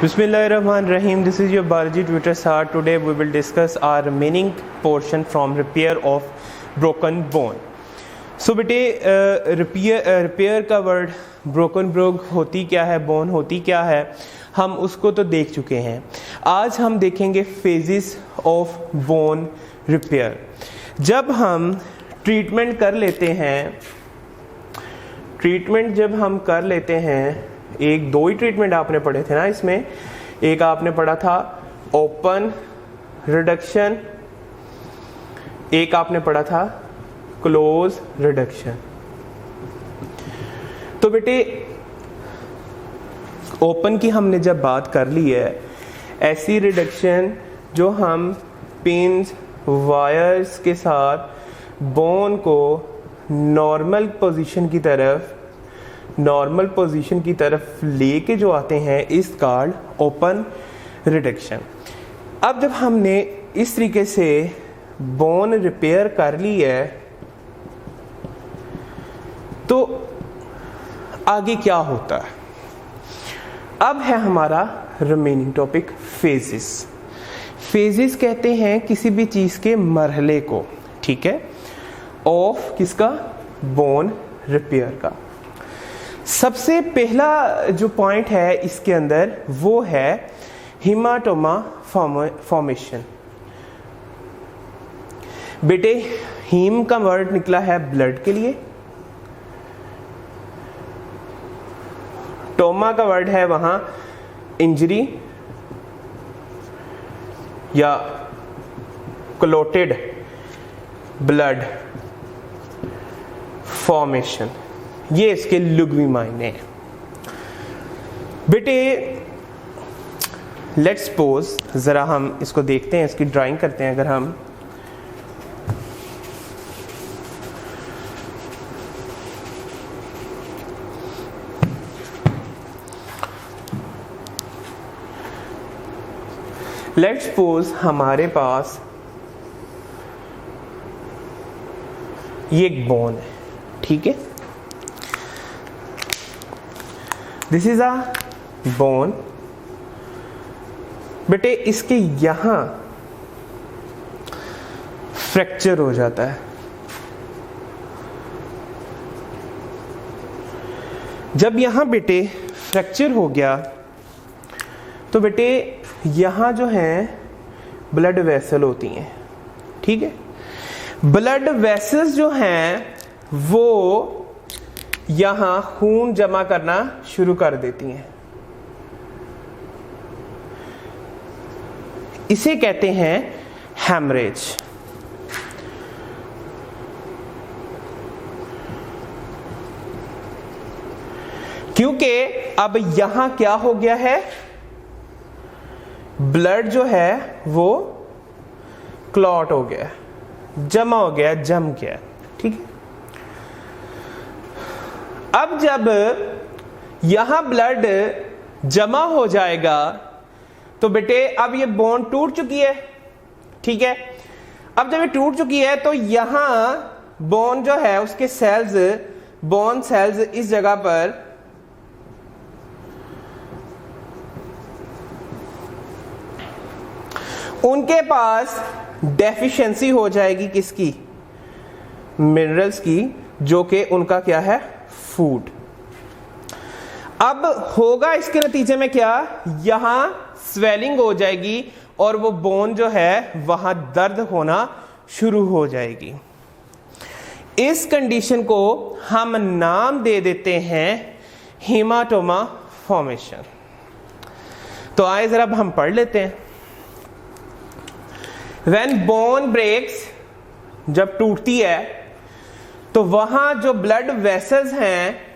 Bismillahirrahmanirrahim. This is your biology tutor Sir. Today we will discuss our remaining portion from repair of broken bone. So बेटे repair का word broken broke होती क्या है, bone होती क्या है, हम उसको तो देख चुके हैं. आज हम देखेंगे फेजेस ऑफ बोन रिपेयर. जब हम ट्रीटमेंट कर लेते हैं, एक दो ही ट्रीटमेंट आपने पढ़े थे ना इसमें. एक आपने पढ़ा था ओपन रिडक्शन, एक आपने पढ़ा था क्लोज रिडक्शन. तो बेटे ओपन की हमने जब बात कर ली है, ऐसी रिडक्शन जो हम पिन्स वायर्स के साथ बोन को नॉर्मल पोजीशन की तरफ लेके जो आते हैं, इस कॉल्ड ओपन रिडक्शन. अब जब हमने इस तरीके से बोन रिपेयर कर ली है, तो आगे क्या होता है. अब है हमारा रिमेनिंग टॉपिक फेजेस. फेजेस कहते हैं किसी भी चीज के मरहले को, ठीक है, ऑफ किसका, बोन रिपेयर का. सबसे पहला जो पॉइंट है इसके अंदर वो है हीमाटोमा फॉर्मेशन. बेटे हीम का वर्ड निकला है ब्लड के लिए, टोमा का वर्ड है वहां इंजरी या क्लोटेड ब्लड फॉर्मेशन. ये इसके लुगवी मायने हैं. बेटे लेट्स सपोज, जरा हम इसको देखते हैं, इसकी ड्राइंग करते हैं. अगर हम लेट्स सपोज हमारे पास ये एक बोन है, ठीक है. This is a bone. बेटे इसके यहां फ्रैक्चर हो जाता है. जब यहां बेटे फ्रैक्चर हो गया, तो बेटे यहां जो है ब्लड वेसल होती हैं, ठीक है. ब्लड वेसल्स जो हैं वो यहां खून जमा करना शुरू कर देती हैं. इसे कहते हैं हैमरेज. क्योंकि अब यहां क्या हो गया है, ब्लड जो है वो क्लॉट हो गया, जमा हो गया, जम गया, ठीक है. अब जब यहां ब्लड जमा हो जाएगा, तो बेटे अब ये बोन टूट चुकी है, ठीक है. अब जब ये टूट चुकी है, तो यहां बोन जो है उसके सेल्स, बोन सेल्स इस जगह पर उनके पास डेफिशिएंसी हो जाएगी किसकी, मिनरल्स की, जो कि उनका क्या है, फूड. अब होगा इसके नतीजे में क्या, यहां स्वेलिंग हो जाएगी और वो बोन जो है वहां दर्द होना शुरू हो जाएगी. इस कंडीशन को हम नाम दे देते हैं हीमाटोमा फॉर्मेशन. तो आए जरा अब हम पढ़ लेते हैं. When bone breaks, जब टूटती है, तो वहां जो ब्लड वेसल्स हैं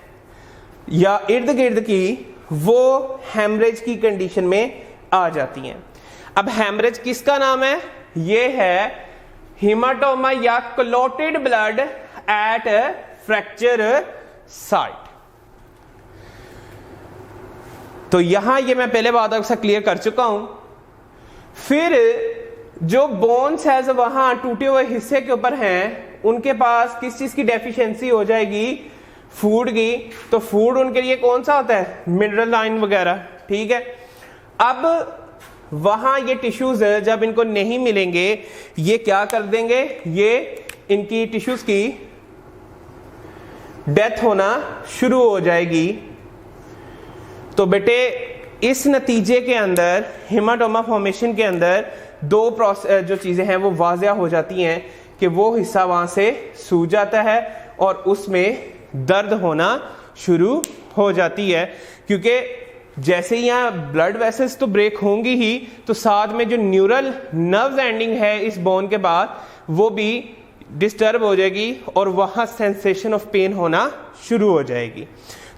या इर्द गिर्द की, वो हेमरेज की कंडीशन में आ जाती हैं. अब हेमरेज किसका नाम है, ये है हीमाटोमा या क्लोटेड ब्लड एट फ्रैक्चर साइट. तो यहां ये मैं पहले बात आपसे क्लियर कर चुका हूं. फिर जो बोन सेल्स वहां टूटे हुए हिस्से के ऊपर हैं, उनके पास किस चीज की डेफिशिएंसी हो जाएगी, फूड की. तो फूड उनके लिए कौन सा होता है, मिनरल लाइन वगैरह, ठीक है. अब वहां ये टिश्यूज जब इनको नहीं मिलेंगे, ये क्या कर देंगे, ये इनकी टिश्यूज की डेथ होना शुरू हो जाएगी। तो बेटे इस नतीजे के अंदर हेमाटोमा फॉर्मेशन के अंदर दो प्रोसेस जो चीजें हैं वो वाज़िया हो जाती हैं कि वो हिस्सा वहां से सूज जाता है और उसमें दर्द होना शुरू हो जाती है, क्योंकि जैसे ही यहाँ ब्लड वेसल्स तो ब्रेक होंगी ही, तो साथ में जो न्यूरल नर्व एंडिंग है इस बोन के बाद वो भी डिस्टर्ब हो जाएगी और वहां सेंसेशन ऑफ पेन होना शुरू हो जाएगी।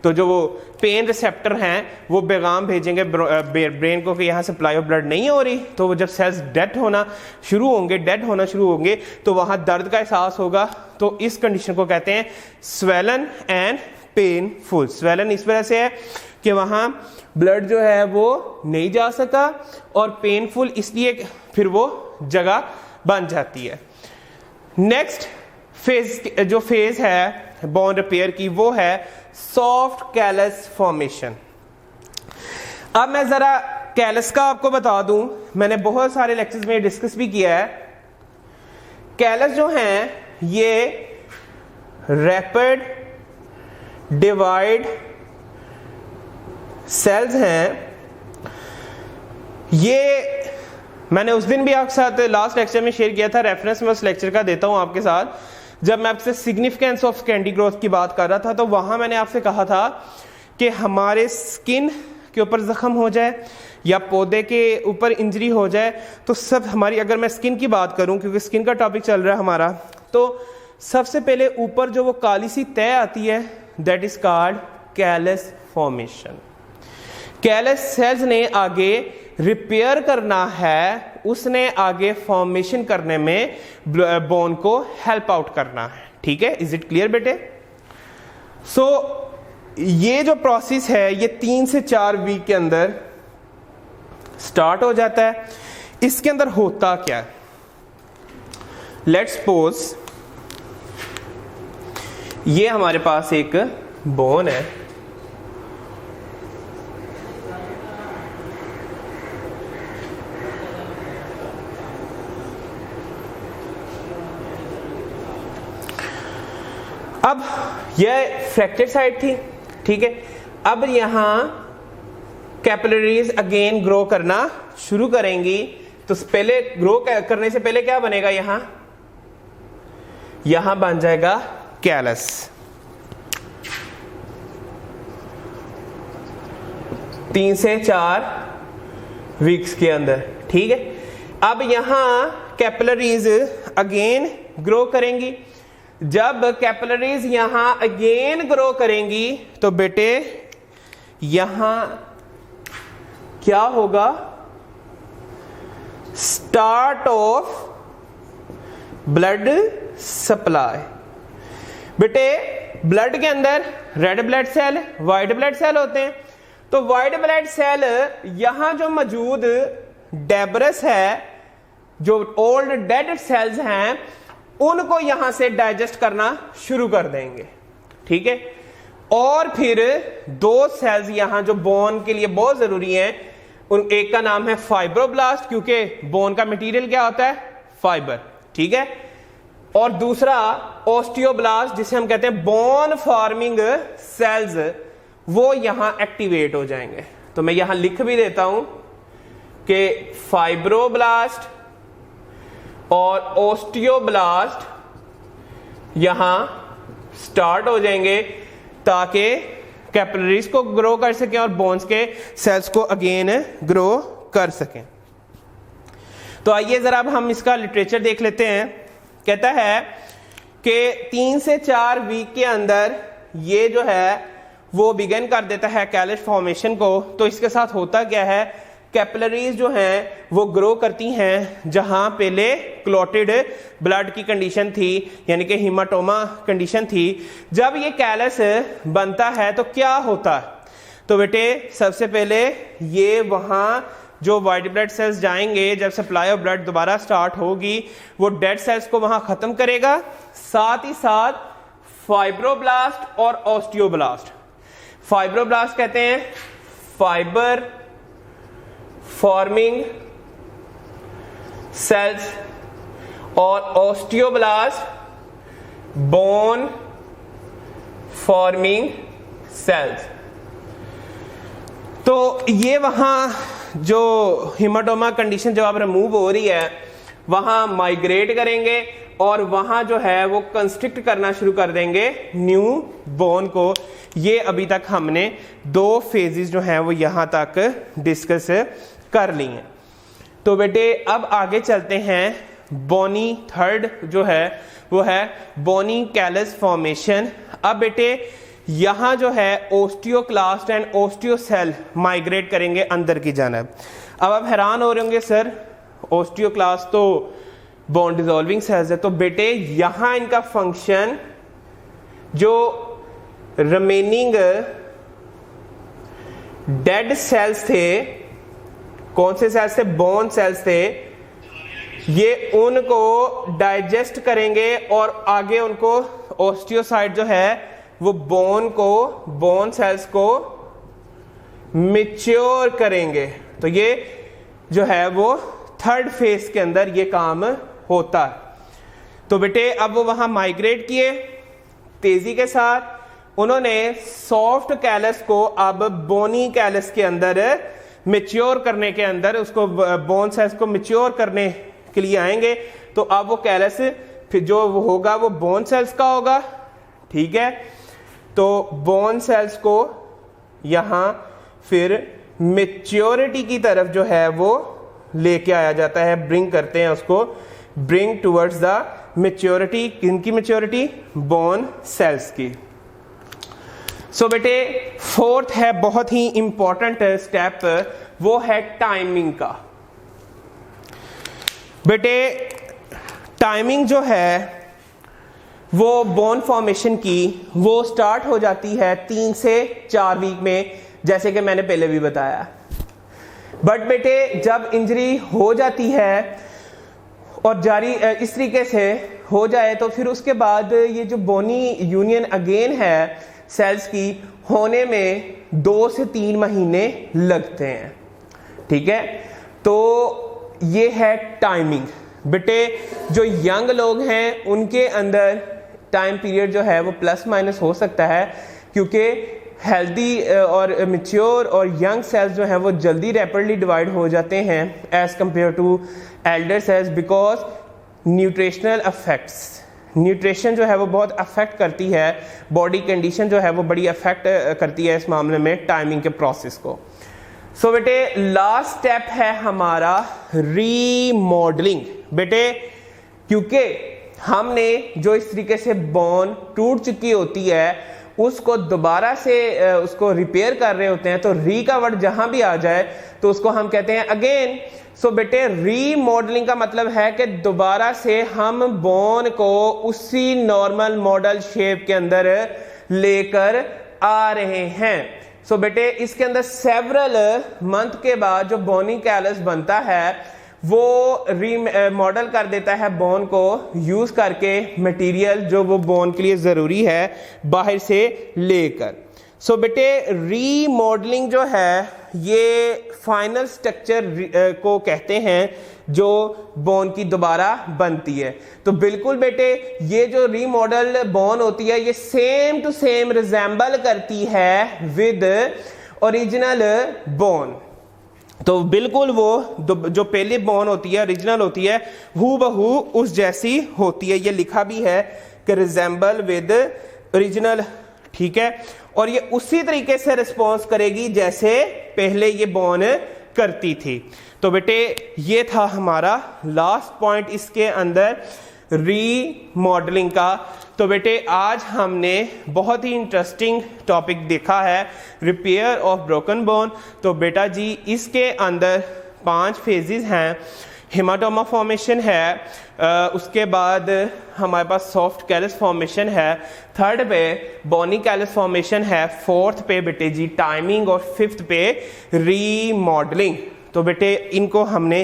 तो जो वो पेन रिसेप्टर हैं वो पैगाम भेजेंगे ब्रेन को कि यहाँ सप्लाई ऑफ ब्लड नहीं हो रही। तो वो जब सेल्स डेड होना शुरू होंगे तो वहाँ दर्द का एहसास होगा। तो इस कंडीशन को कहते हैं स्वेलन एंड पेनफुल। स्वेलन इस वजह से है कि वहाँ ब्लड जो है वो नहीं जा सका, और पेनफुल इसलिए फिर वो जगह बन जाती है। नेक्स्ट फेज है बोन रिपेयर की, वो है सॉफ्ट कैलस फॉर्मेशन। अब मैं जरा कैलस का आपको बता दूं, मैंने बहुत सारे लेक्चर्स में डिस्कस भी किया है। कैलस जो हैं ये रैपिड डिवाइड सेल्स हैं। ये मैंने उस दिन भी आपके साथ लास्ट लेक्चर में शेयर किया था, रेफरेंस मैं उस लेक्चर का देता हूं आपके साथ, जब मैं आपसे सिग्निफिकेंस ऑफ कैंडी ग्रोथ की बात कर रहा था। तो वहां मैंने आपसे कहा था कि हमारे स्किन के ऊपर जख्म हो जाए या पौधे के ऊपर इंजरी हो जाए तो सब हमारी, अगर मैं स्किन की बात करूं क्योंकि स्किन का टॉपिक चल रहा है हमारा, तो सबसे पहले ऊपर जो वो काली सी तय आती है that is called callus formation. Callus cells ने आगे रिपेयर करना है, उसने आगे फॉर्मेशन करने में बोन को हेल्प आउट करना है। ठीक है, इज इट क्लियर बेटे? सो ये जो प्रोसेस है ये 3 से 4 वीक के अंदर स्टार्ट हो जाता है। इसके अंदर होता क्या है, लेट्स सपोज ये हमारे पास एक बोन है, अब यह फ्रैक्चर साइड थी। ठीक है, अब यहां कैपिलरीज अगेन ग्रो करना शुरू करेंगी। तो पहले ग्रो करने से पहले क्या बनेगा, यहां बन जाएगा कैलस। तीन से 4 वीक्स के अंदर। ठीक है, अब यहां कैपिलरीज अगेन ग्रो करेंगी। जब कैपिलरीज यहां अगेन ग्रो करेंगी तो बेटे यहां क्या होगा, स्टार्ट ऑफ ब्लड सप्लाई। बेटे ब्लड के अंदर red blood cell, white blood cell होते हैं। तो व्हाइट ब्लड सेल यहां जो मौजूद डेब्रस है, जो ओल्ड डेड सेल्स हैं, उनको यहां से डाइजेस्ट करना शुरू कर देंगे। ठीक है, और फिर 2 सेल्स यहां जो बोन के लिए बहुत जरूरी हैं, उन एक का नाम है फाइब्रोब्लास्ट, क्योंकि बोन का मटेरियल क्या होता है, फाइबर। ठीक है, और दूसरा ऑस्टियोब्लास्ट जिसे हम कहते हैं बोन फॉर्मिंग सेल्स, वो यहां एक्टिवेट हो जाएंगे। तो मैं यहां लिख भी देता हूं कि फाइब्रोब्लास्ट और ऑस्टियोब्लास्ट यहां स्टार्ट हो जाएंगे ताकि कैपिलरीज को ग्रो कर सकें और बोन्स के सेल्स को अगेन ग्रो कर सकें। तो आइए जरा अब हम इसका लिटरेचर देख लेते हैं। कहता है कि 3 से 4 वीक के अंदर ये जो है वो बिगिन कर देता है कैलस फॉर्मेशन को। तो इसके साथ होता क्या है, कैपिलरीज जो हैं वो ग्रो करती हैं जहां पहले क्लॉटेड ब्लड की कंडीशन थी, यानी कि हीमाटोमा कंडीशन थी। जब ये कैलस बनता है तो क्या होता है, तो बेटे सबसे पहले ये वहां जो व्हाइट ब्लड सेल्स जाएंगे, जब सप्लाई ऑफ ब्लड दोबारा स्टार्ट होगी, वो डेड सेल्स को वहां खत्म करेगा। साथ ही साथ फाइब्रोब्लास्ट और ऑस्टियोब्लास्ट, फाइब्रोब्लास्ट कहते हैं फाइबर फॉर्मिंग सेल्स और ओस्टियोब्लास्ट बोन फॉर्मिंग सेल्स। तो ये वहां जो हेमाटोमा कंडीशन जब आप रिमूव हो रही है वहां माइग्रेट करेंगे और वहां जो है वो कंस्ट्रिक्ट करना शुरू कर देंगे न्यू बोन को। ये अभी तक हमने 2 फेजेस जो हैं वो यहां तक डिस्कस कर ली हैं। तो बेटे अब आगे चलते हैं। बोनी थर्ड जो है वो है बोनी कैलस फॉर्मेशन। अब बेटे यहां जो है ओस्टियोक्लास्ट एंड ओस्टियोसेल माइग्रेट करेंगे अंदर की जानिब। अब आप हैरान हो रहे होंगे सर ओस्टियोक्लास्ट तो बोन डिसॉल्विंग सेल्स है, तो बेटे यहां इनका फंक्शन जो रिमेनिंग डेड सेल्स थे, कौन से सेल्स थे? बोन सेल्स थे। ये उनको डाइजेस्ट करेंगे और आगे उनको ओस्टियोसाइट जो है वो बोन सेल्स को मैच्योर करेंगे। तो ये जो है वो थर्ड फेज के अंदर ये काम होता है। तो बेटे अब वो वहां माइग्रेट किए तेजी के साथ, उन्होंने सॉफ्ट कैलस को अब बोनी कैलस के अंदर मैच्योर करने के अंदर उसको बोन सेल्स को मैच्योर करने के लिए आएंगे। तो अब वो कैलस फिर जो होगा वो बोन सेल्स का होगा, ठीक है। तो बोन सेल्स को यहां फिर मैच्योरिटी की तरफ जो है वो लेके आया जाता है, ब्रिंग करते हैं उसको, ब्रिंग टुवर्ड्स द मैच्योरिटी। किनकी मैच्योरिटी? बोन सेल्स की। सो बेटे फोर्थ है बहुत ही इंपॉर्टेंट स्टेप, वो है टाइमिंग का। बेटे टाइमिंग जो है वो बोन फॉर्मेशन की वो स्टार्ट हो जाती है 3 से 4 वीक में, जैसे कि मैंने पहले भी बताया। बट बेटे जब इंजरी हो जाती है और जारी इस तरीके से हो जाए तो फिर उसके बाद ये जो बोनी यूनियन अगेन है सेल्स की होने में 2 से 3 महीने लगते हैं, ठीक है। तो ये है टाइमिंग। बेटे जो यंग लोग हैं उनके अंदर टाइम पीरियड जो है वो प्लस माइनस हो सकता है, क्योंकि हेल्दी और मैच्योर और यंग सेल्स जो है वो जल्दी रैपिडली डिवाइड हो जाते हैं as compare to elder cells, because nutritional affects, nutrition जो है वो बहुत अफेक्ट करती है, बॉडी कंडीशन जो है वो बड़ी अफेक्ट करती है इस मामले में टाइमिंग के प्रोसेस को। सो बेटे लास्ट स्टेप है हमारा रीमॉडलिंग। बेटे क्योंकि हमने जो इस तरीके से बोन टूट चुकी होती है उसको दोबारा से उसको रिपेयर कर रहे होते हैं, तो री का वर्ड जहां भी आ जाए तो उसको हम कहते हैं अगेन। सो बेटे रीमॉडलिंग का मतलब है कि दोबारा से हम बोन को उसी नॉर्मल मॉडल शेप के अंदर लेकर आ रहे हैं। सो बेटे इसके अंदर सेवरल मंथ के बाद जो बोनी कैलस बनता है वो रीमॉडल कर देता है बोन को यूज करके मटेरियल जो वो बोन के लिए जरूरी है बाहर से लेकर। सो बेटे रीमॉडलिंग जो है ये फाइनल स्ट्रक्चर को कहते हैं जो बोन की दोबारा बनती है। तो बिल्कुल बेटे ये जो रीमॉडल बोन होती है ये सेम टू सेम रिजेंबल करती है विद ओरिजिनल बोन। तो बिल्कुल वो जो पहले बोन होती है ओरिजिनल होती है हूबहू उस जैसी होती है। ये लिखा भी है कि रिजेंबल विद ओरिजिनल, ठीक है। और ये उसी तरीके से रिस्पॉन्स करेगी जैसे पहले ये बोन करती थी। तो बेटे ये था हमारा लास्ट पॉइंट इसके अंदर रीमॉडलिंग का। तो बेटे आज हमने बहुत ही इंटरेस्टिंग टॉपिक देखा है रिपेयर ऑफ ब्रोकन बोन। तो बेटा जी इसके अंदर 5 फेजेस हैं। हेमाटोमा फॉर्मेशन है, उसके बाद हमारे पास सॉफ्ट कैलस फॉर्मेशन है, थर्ड पे बोनी कैलस फॉर्मेशन है, फोर्थ पे बेटे जी टाइमिंग और फिफ्थ पे रीमॉडलिंग। तो बेटे इनको हमने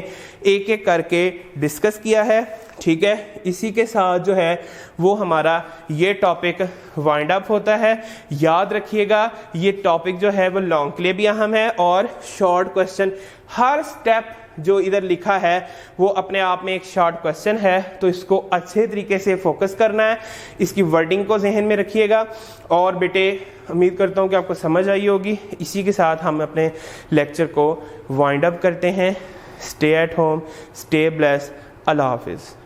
एक एक करके डिस्कस किया है, ठीक है। इसी के साथ जो है वो हमारा ये टॉपिक वाइंड अप होता है। याद रखिएगा ये टॉपिक जो है वो लॉन्ग के लिए भी अहम है और शॉर्ट क्वेश्चन हर स्टेप जो इधर लिखा है वो अपने आप में एक शॉर्ट क्वेश्चन है, तो इसको अच्छे तरीके से फोकस करना है, इसकी वर्डिंग को जहन में रखिएगा। और बेटे उम्मीद करता हूँ कि आपको समझ आई होगी। इसी के साथ हम अपने लेक्चर को वाइंड अप करते हैं। Stay at home, stay blessed, अल्लाह हाफिज़।